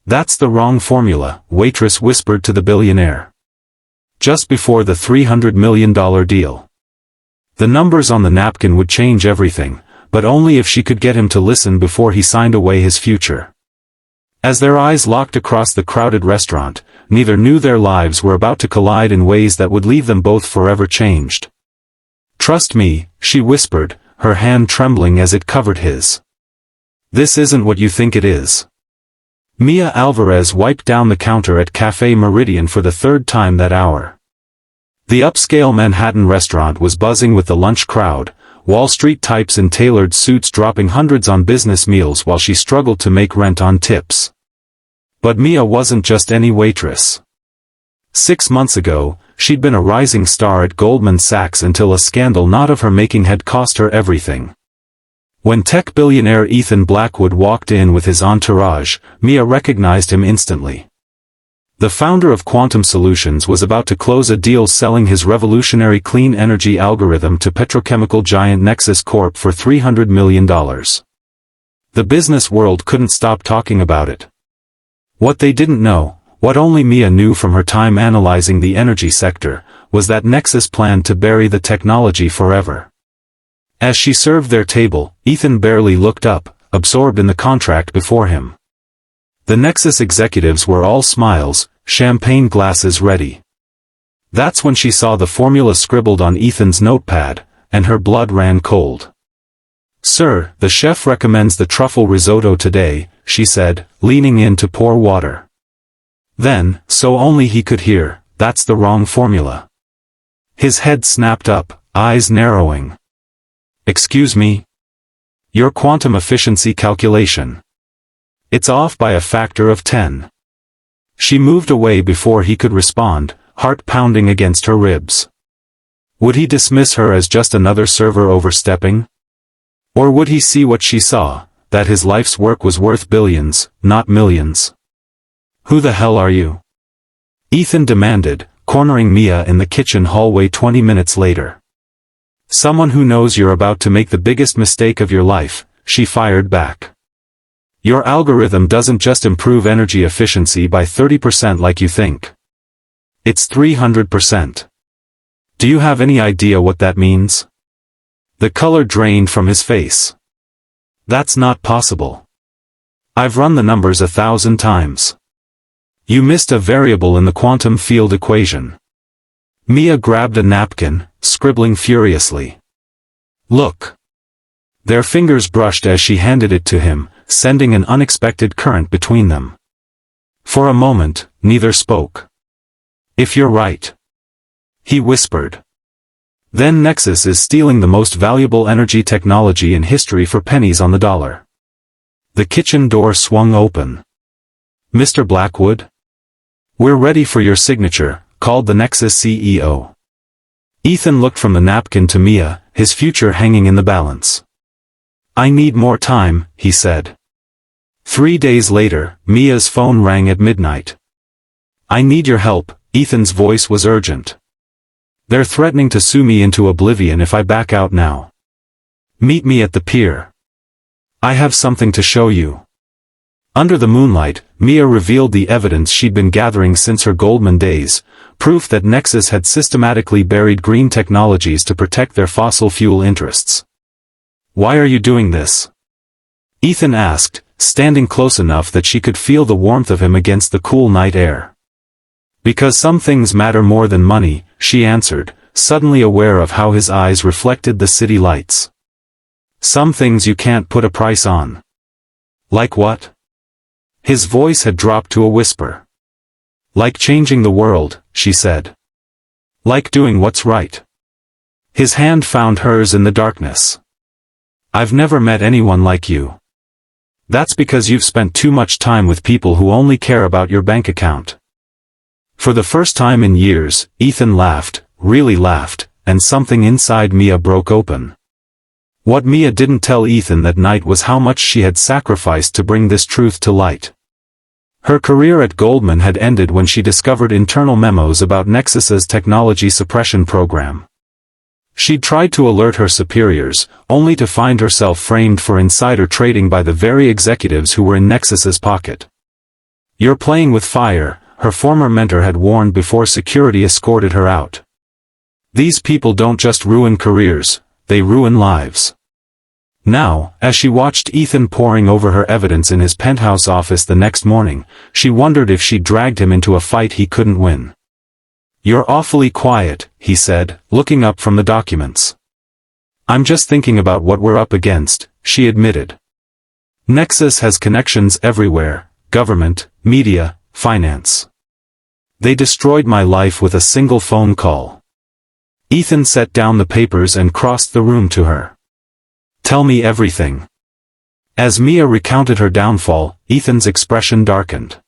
"That's the wrong formula," Waitress whispered to the billionaire. Just before the $300 million deal. The numbers on the napkin would change everything, but only if she could get him to listen before he signed away his future. As their eyes locked across the crowded restaurant, neither knew their lives were about to collide in ways that would leave them both forever changed. "Trust me," she whispered, her hand trembling as it covered his. "This isn't what you think it is." Mia Alvarez wiped down the counter at Café Meridian for the third time that hour. The upscale Manhattan restaurant was buzzing with the lunch crowd, Wall Street types in tailored suits dropping hundreds on business meals while she struggled to make rent on tips. But Mia wasn't just any waitress. 6 months ago, she'd been a rising star at Goldman Sachs until a scandal not of her making had cost her everything. When tech billionaire Ethan Blackwood walked in with his entourage, Mia recognized him instantly. The founder of Quantum Solutions was about to close a deal selling his revolutionary clean energy algorithm to petrochemical giant Nexus Corp for $300 million. The business world couldn't stop talking about it. What they didn't know, what only Mia knew from her time analyzing the energy sector, was that Nexus planned to bury the technology forever. As she served their table, Ethan barely looked up, absorbed in the contract before him. The Nexus executives were all smiles, champagne glasses ready. That's when she saw the formula scribbled on Ethan's notepad, and her blood ran cold. "Sir, the chef recommends the truffle risotto today," she said, leaning in to pour water. Then, so only he could hear, "That's the wrong formula." His head snapped up, eyes narrowing. "Excuse me? Your quantum efficiency calculation. It's off by a factor of 10. She moved away before he could respond, heart pounding against her ribs. Would he dismiss her as just another server overstepping? Or would he see what she saw, that his life's work was worth billions, not millions? "Who the hell are you?" Ethan demanded, cornering Mia in the kitchen hallway 20 minutes later. "Someone who knows you're about to make the biggest mistake of your life," she fired back. "Your algorithm doesn't just improve energy efficiency by 30% like you think. It's 300%. Do you have any idea what that means?" The color drained from his face. "That's not possible. I've run the numbers 1,000 times. You missed a variable in the quantum field equation." Mia grabbed a napkin, scribbling furiously. "Look." Their fingers brushed as she handed it to him, sending an unexpected current between them. For a moment, neither spoke. "If you're right," he whispered, "then Nexus is stealing the most valuable energy technology in history for pennies on the dollar." The kitchen door swung open. "Mr. Blackwood?" "We're ready for your signature," called the Nexus CEO. Ethan looked from the napkin to Mia, his future hanging in the balance. "I need more time," he said. 3 days later, Mia's phone rang at midnight. "I need your help," Ethan's voice was urgent. "They're threatening to sue me into oblivion if I back out now. Meet me at the pier. I have something to show you." Under the moonlight, Mia revealed the evidence she'd been gathering since her Goldman days, proof that Nexus had systematically buried green technologies to protect their fossil fuel interests. "Why are you doing this?" Ethan asked, standing close enough that she could feel the warmth of him against the cool night air. "Because some things matter more than money," she answered, suddenly aware of how his eyes reflected the city lights. "Some things you can't put a price on." "Like what?" His voice had dropped to a whisper. "Like changing the world," she said. "Like doing what's right." His hand found hers in the darkness. "I've never met anyone like you. That's because you've spent too much time with people who only care about your bank account." For the first time in years, Ethan laughed, really laughed, and something inside Mia broke open. What Mia didn't tell Ethan that night was how much she had sacrificed to bring this truth to light. Her career at Goldman had ended when she discovered internal memos about Nexus's technology suppression program. She'd tried to alert her superiors, only to find herself framed for insider trading by the very executives who were in Nexus's pocket. "You're playing with fire," her former mentor had warned before security escorted her out. "These people don't just ruin careers, they ruin lives." Now, as she watched Ethan poring over her evidence in his penthouse office the next morning, she wondered if she'd dragged him into a fight he couldn't win. "You're awfully quiet," he said, looking up from the documents. "I'm just thinking about what we're up against," she admitted. "Nexus has connections everywhere: government, media, finance. They destroyed my life with a single phone call." Ethan set down the papers and crossed the room to her. "Tell me everything." As Mia recounted her downfall, Ethan's expression darkened.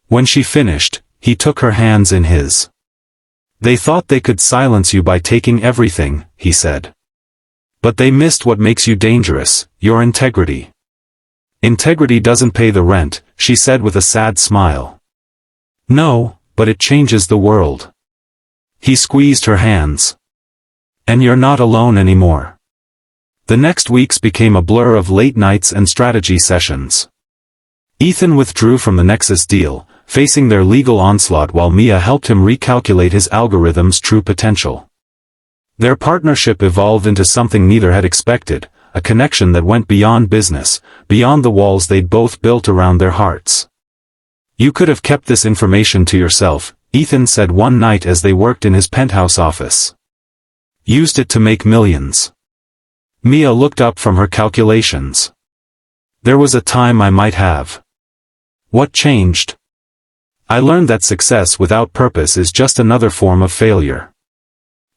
When she finished, he took her hands in his. "They thought they could silence you by taking everything," he said. "But they missed what makes you dangerous: your integrity." "Integrity doesn't pay the rent," she said with a sad smile. "No, but it changes the world." He squeezed her hands. "And you're not alone anymore." The next weeks became a blur of late nights and strategy sessions. Ethan withdrew from the Nexus deal, facing their legal onslaught while Mia helped him recalculate his algorithm's true potential. Their partnership evolved into something neither had expected, a connection that went beyond business, beyond the walls they'd both built around their hearts. "You could have kept this information to yourself," Ethan said one night as they worked in his penthouse office. "Used it to make millions." Mia looked up from her calculations. "There was a time I might have." "What changed?" "I learned that success without purpose is just another form of failure."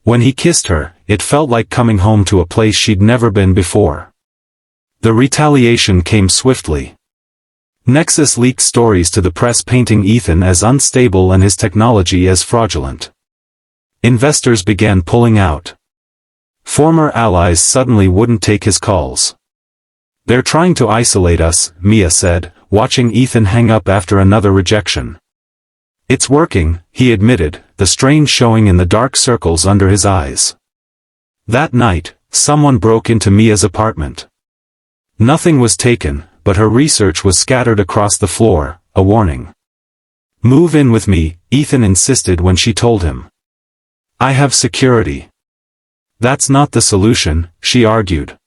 When he kissed her, it felt like coming home to a place she'd never been before. The retaliation came swiftly. Nexus leaked stories to the press painting Ethan as unstable and his technology as fraudulent. Investors began pulling out. Former allies suddenly wouldn't take his calls. "They're trying to isolate us," Mia said, watching Ethan hang up after another rejection. "It's working," he admitted, the strain showing in the dark circles under his eyes. That night, someone broke into Mia's apartment. Nothing was taken, but her research was scattered across the floor, a warning. "Move in with me," Ethan insisted when she told him. "I have security." "That's not the solution," she argued.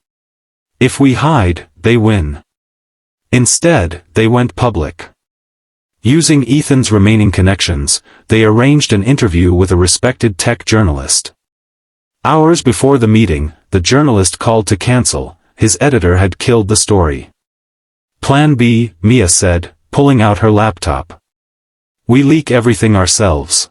"If we hide, they win." Instead, they went public. Using Ethan's remaining connections, they arranged an interview with a respected tech journalist. Hours before the meeting, the journalist called to cancel. His editor had killed the story. "Plan B," Mia said, pulling out her laptop. "We leak everything ourselves."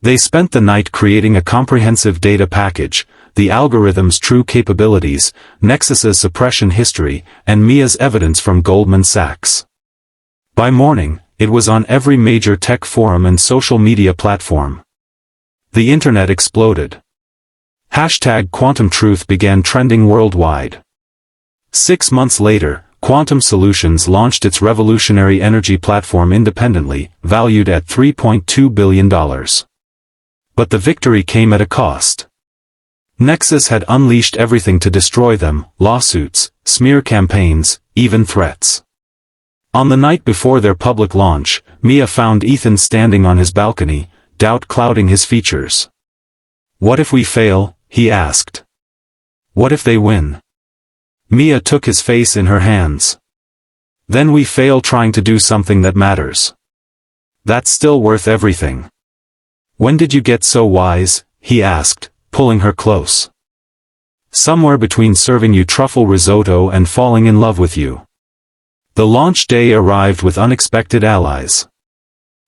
They spent the night creating a comprehensive data package, the algorithm's true capabilities, Nexus's suppression history, and Mia's evidence from Goldman Sachs. By morning, it was on every major tech forum and social media platform. The internet exploded. #Quantum Truth began trending worldwide. 6 months later, Quantum Solutions launched its revolutionary energy platform independently, valued at $3.2 billion. But the victory came at a cost. Nexus had unleashed everything to destroy them: lawsuits, smear campaigns, even threats. On the night before their public launch, Mia found Ethan standing on his balcony, doubt clouding his features. "What if we fail?" he asked. "What if they win?" Mia took his face in her hands. "Then we fail trying to do something that matters. That's still worth everything." "When did you get so wise?" he asked, pulling her close. "Somewhere between serving you truffle risotto and falling in love with you." The launch day arrived with unexpected allies.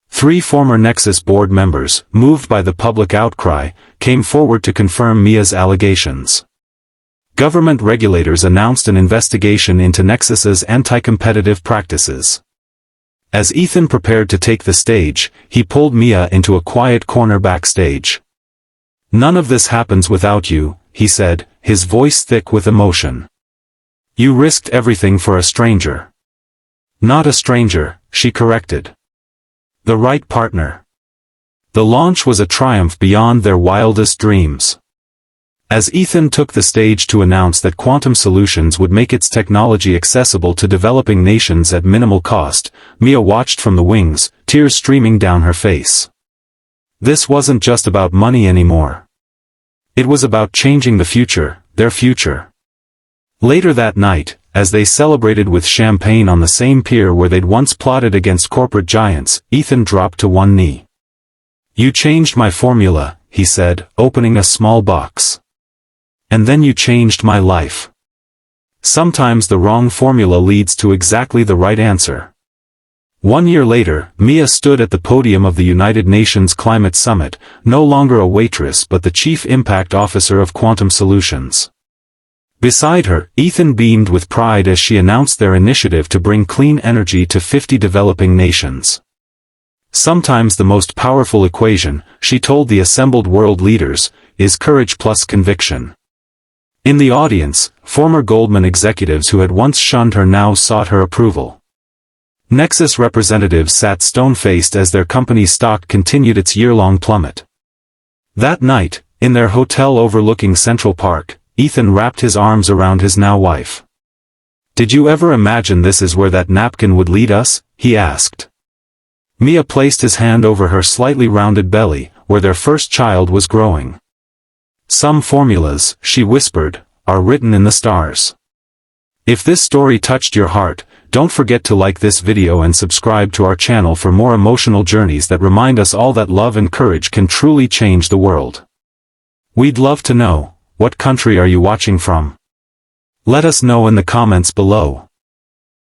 3 former Nexus board members, moved by the public outcry, came forward to confirm Mia's allegations. Government regulators announced an investigation into Nexus's anti-competitive practices. As Ethan prepared to take the stage, he pulled Mia into a quiet corner backstage. "None of this happens without you," he said, his voice thick with emotion. "You risked everything for a stranger." "Not a stranger," she corrected. "The right partner." The launch was a triumph beyond their wildest dreams. As Ethan took the stage to announce that Quantum Solutions would make its technology accessible to developing nations at minimal cost, Mia watched from the wings, tears streaming down her face. This wasn't just about money anymore. It was about changing the future, their future. Later that night, as they celebrated with champagne on the same pier where they'd once plotted against corporate giants, Ethan dropped to one knee. "You changed my formula," he said, opening a small box. "And then you changed my life." Sometimes the wrong formula leads to exactly the right answer. 1 year later, Mia stood at the podium of the United Nations Climate Summit, no longer a waitress but the Chief Impact Officer of Quantum Solutions. Beside her, Ethan beamed with pride as she announced their initiative to bring clean energy to 50 developing nations. Sometimes the most powerful equation, she told the assembled world leaders, is courage plus conviction. In the audience, former Goldman executives who had once shunned her now sought her approval. Nexus representatives sat stone-faced as their company's stock continued its year-long plummet. That night, in their hotel overlooking Central Park, Ethan wrapped his arms around his now wife. "Did you ever imagine this is where that napkin would lead us?" he asked. Mia placed his hand over her slightly rounded belly, where their first child was growing. "Some formulas," she whispered, "are written in the stars." If this story touched your heart, don't forget to like this video and subscribe to our channel for more emotional journeys that remind us all that love and courage can truly change the world. We'd love to know, what country are you watching from? Let us know in the comments below.